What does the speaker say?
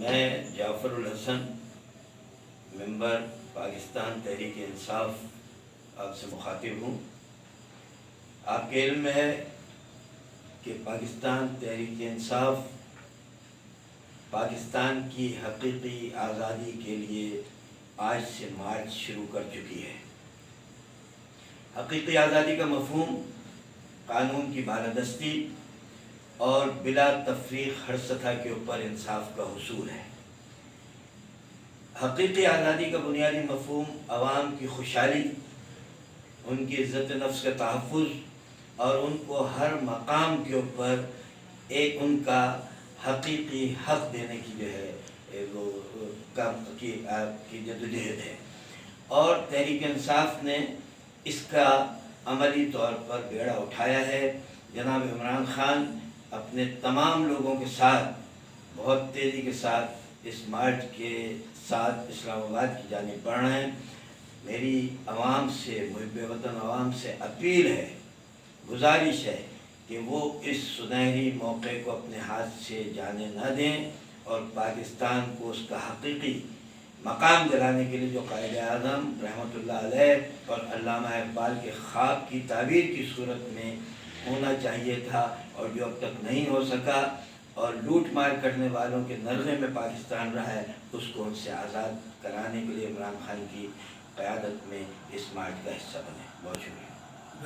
میں جعفر الحسن ممبر پاکستان تحریک انصاف آپ سے مخاطب ہوں۔ آپ کے علم میں ہے کہ پاکستان تحریک انصاف پاکستان کی حقیقی آزادی کے لیے آج سے مارچ شروع کر چکی ہے۔ حقیقی آزادی کا مفہوم قانون کی بالادستی اور بلا تفریق ہر سطح کے اوپر انصاف کا حصول ہے۔ حقیقی آزادی کا بنیادی مفہوم عوام کی خوشحالی، ان کی عزت نفس کا تحفظ اور ان کو ہر مقام کے اوپر ایک ان کا حقیقی حق دینے کی جو ہے وہ کام کی جدوجہد ہے، اور تحریک انصاف نے اس کا عملی طور پر بیڑا اٹھایا ہے۔ جناب عمران خان اپنے تمام لوگوں کے ساتھ بہت تیزی کے ساتھ اس مارچ کے ساتھ اسلام آباد کی جانب بڑھ رہے ہیں۔ میری عوام سے، محب وطن عوام سے اپیل ہے، گزارش ہے کہ وہ اس سنہری موقع کو اپنے ہاتھ سے جانے نہ دیں اور پاکستان کو اس کا حقیقی مقام دلانے کے لیے جو قائد اعظم رحمۃ اللہ علیہ اور علامہ اقبال کے خواب کی تعبیر کی صورت میں ہونا چاہیے تھا اور جو اب تک نہیں ہو سکا، اور لوٹ مار کرنے والوں کے نرغے میں پاکستان رہا ہے، اس کو ان سے آزاد کرانے کے لیے عمران خان کی قیادت میں اس مارچ کا حصہ بنے۔ بہت شکریہ۔